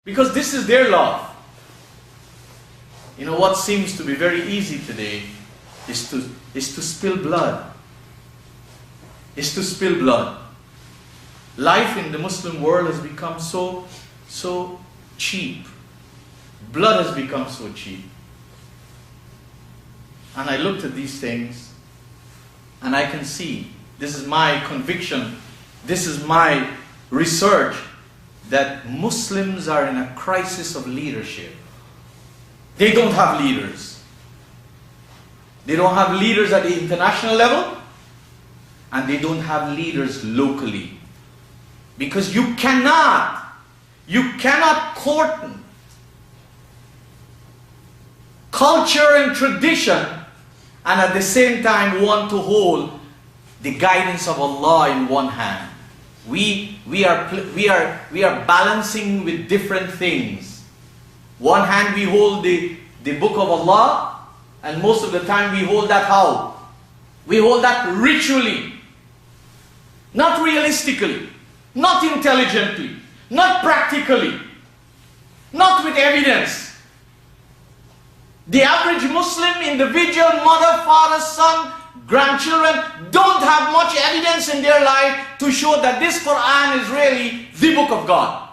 Because this is their love. You know what seems to be very easy today is to spill blood. Is to spill blood. Life in the Muslim world has become so cheap. Blood has become so cheap. And I looked at these things and I can see, this is my conviction, this is my research, that Muslims are in a crisis of leadership. They don't have leaders. They don't have leaders at the international level, and they don't have leaders locally. Because you cannot court culture and tradition and at the same time want to hold the guidance of Allah in one hand. We are balancing with different things. One hand we hold the book of Allah, and most of the time we hold that how? We hold that ritually, not realistically, not intelligently, not practically, not with evidence. The average Muslim individual, mother, father, son, grandchildren don't have much evidence in their life to show that this Qur'an is really the book of God.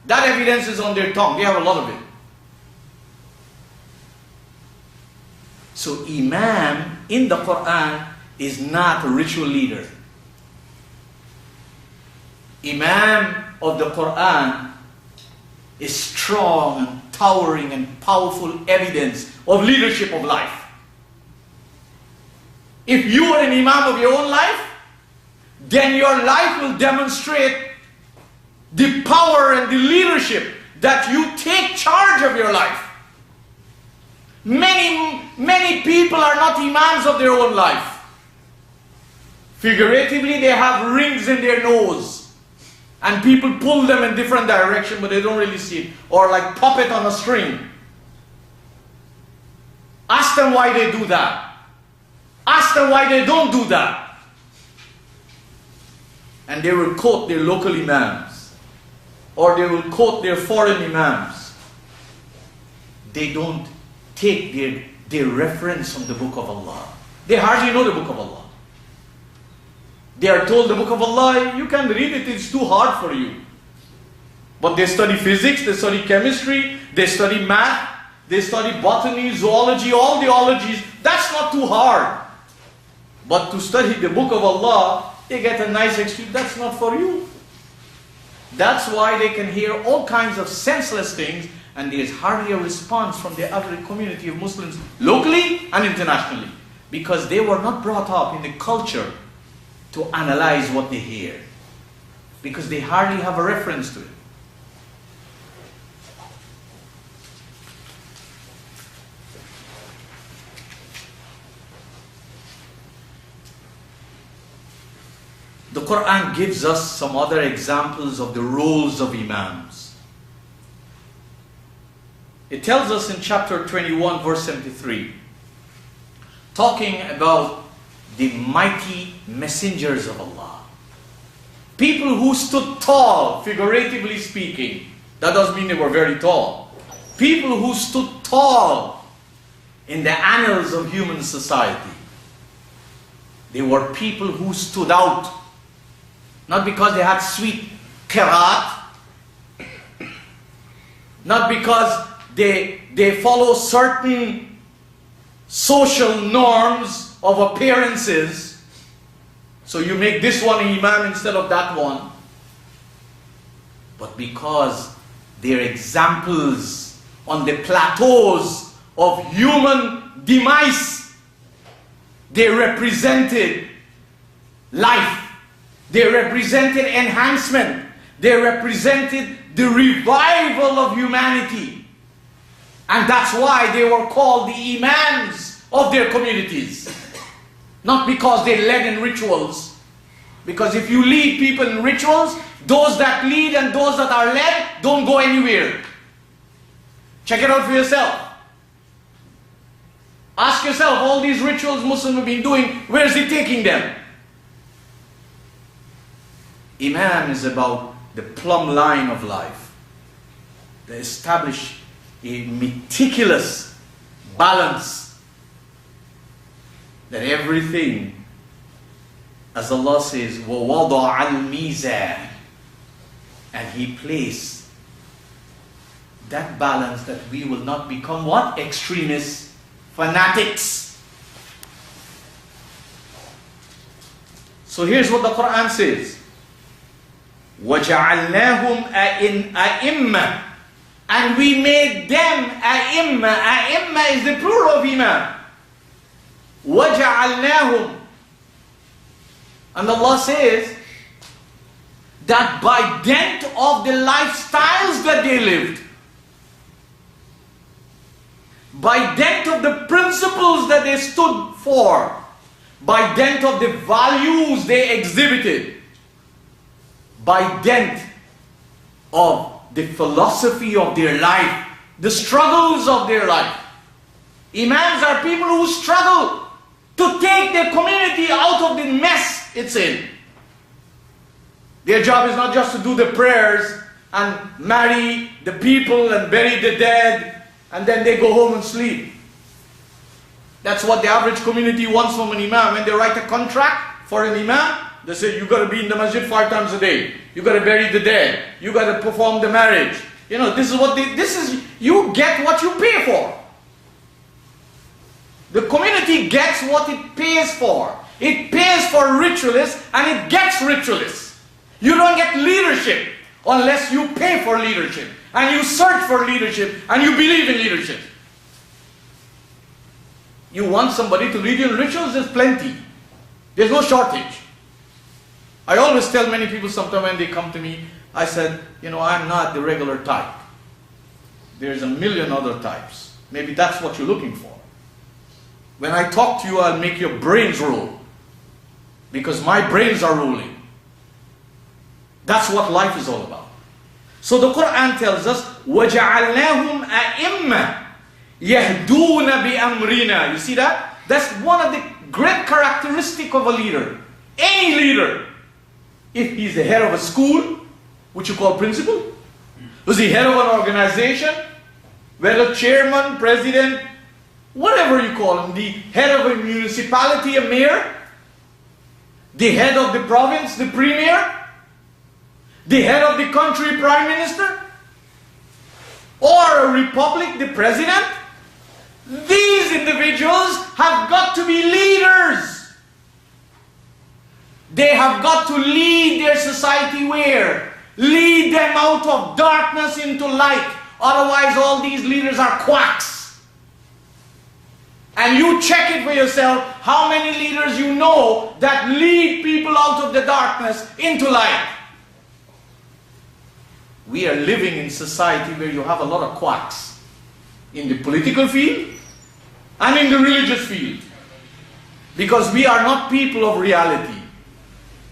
That evidence is on their tongue. They have a lot of it. So Imam in the Qur'an is not a ritual leader. Imam of the Qur'an is strong and towering and powerful evidence of leadership of life. If you are an Imam of your own life, then your life will demonstrate the power and the leadership that you take charge of your life. Many people are not Imams of their own life. Figuratively, they have rings in their nose and people pull them in different directions, but they don't really see it. Or like puppet on a string. Ask them why they do that. Ask them why they don't do that. And they will quote their local Imams, or they will quote their foreign Imams. They don't take their reference from the book of Allah. They hardly know the book of Allah. They are told the book of Allah, you can read it, it's too hard for you. But they study physics, they study chemistry, they study math, they study botany, zoology, all the ologies. That's not too hard. But to study the book of Allah, they get a nice excuse. That's not for you. That's why they can hear all kinds of senseless things, and there is hardly a response from the average community of Muslims, locally and internationally, because they were not brought up in the culture to analyze what they hear, because they hardly have a reference to it. The Qur'an gives us some other examples of the roles of Imams. It tells us in chapter 21 verse 73, talking about the mighty messengers of Allah. People who stood tall, figuratively speaking. That doesn't mean they were very tall. People who stood tall in the annals of human society. They were people who stood out. Not because they had sweet qiraat, not because they follow certain social norms of appearances. So you make this one an Imam instead of that one. But because they're examples on the plateaus of human demise. They represented life. They represented enhancement. They represented the revival of humanity. And that's why they were called the Imams of their communities. Not because they led in rituals. Because if you lead people in rituals, those that lead and those that are led don't go anywhere. Check it out for yourself. Ask yourself, all these rituals Muslims have been doing, where is it taking them? Imam is about the plumb line of life. They establish a meticulous balance, that everything, as Allah says, وَوَضَعَ الْمِيزَانِ, and He placed that balance, that we will not become what? Extremists, fanatics. So here's what the Qur'an says. وَجَعَلْنَاهُمْ أَئِمَّةً, and we made them أئمة. أئمة is the plural of imam. وَجَعَلْنَاهُمْ, and Allah says that by dint of the lifestyles that they lived, by dint of the principles that they stood for, by dint of the values they exhibited, by dint of the philosophy of their life, the struggles of their life. Imams are people who struggle to take their community out of the mess it's in. Their job is not just to do the prayers and marry the people and bury the dead and then they go home and sleep. That's what the average community wants from an imam. When they write a contract for an imam, they say, you got to be in the masjid 5 times a day. You got to bury the dead. You got to perform the marriage. You know, this is you get what you pay for. The community gets what it pays for. It pays for ritualists and it gets ritualists. You don't get leadership unless you pay for leadership. And you search for leadership and you believe in leadership. You want somebody to lead you in rituals, there's plenty. There's no shortage. I always tell many people sometimes when they come to me, I said, you know, I'm not the regular type. There's a million other types. Maybe that's what you're looking for. When I talk to you, I'll make your brains roll. Because my brains are rolling. That's what life is all about. So the Qur'an tells us, وَجَعَلْنَاهُمْ أَئِمَّةً يَهْدُونَ بِأَمْرِنَا. You see that? That's one of the great characteristics of a leader. Any leader. If he's the head of a school, which you call principal, is he head of an organization, whether chairman, president, whatever you call him, the head of a municipality, a mayor, the head of the province, the premier, the head of the country, prime minister, or a republic, the president, these individuals have got to be leaders. They have got to lead their society where? Lead them out of darkness into light. Otherwise all these leaders are quacks. And you check it for yourself, how many leaders you know that lead people out of the darkness into light. We are living in society where you have a lot of quacks. In the political field and in the religious field. Because we are not people of reality.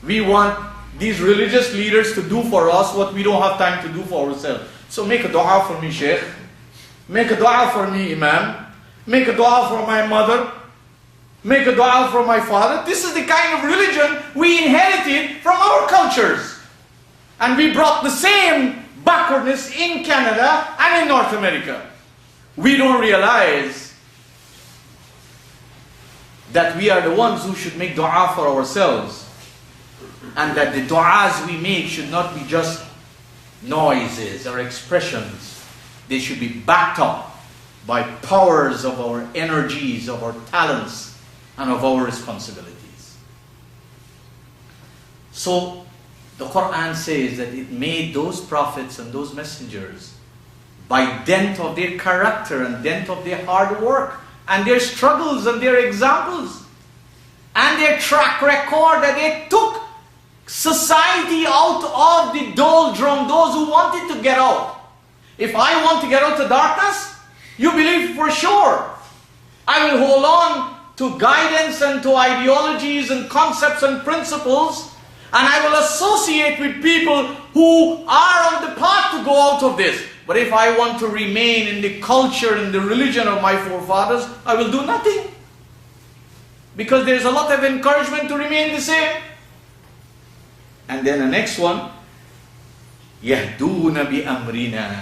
We want these religious leaders to do for us what we don't have time to do for ourselves. So make a dua for me, Sheikh. Make a dua for me, Imam. Make a dua for my mother. Make a dua for my father. This is the kind of religion we inherited from our cultures. And we brought the same backwardness in Canada and in North America. We don't realize that we are the ones who should make dua for ourselves. And that the du'as we make should not be just noises or expressions. They should be backed up by powers of our energies, of our talents, and of our responsibilities. So, the Qur'an says that it made those prophets and those messengers by dint of their character and dint of their hard work and their struggles and their examples and their track record, that they took society out of the doldrum, those who wanted to get out. If I want to get out of darkness, you believe for sure I will hold on to guidance and to ideologies and concepts and principles, and I will associate with people who are on the path to go out of this. But if I want to remain in the culture and the religion of my forefathers, I will do nothing. Because there is a lot of encouragement to remain the same. And then the next one, يَهْدُونَ بِأَمْرِنَا.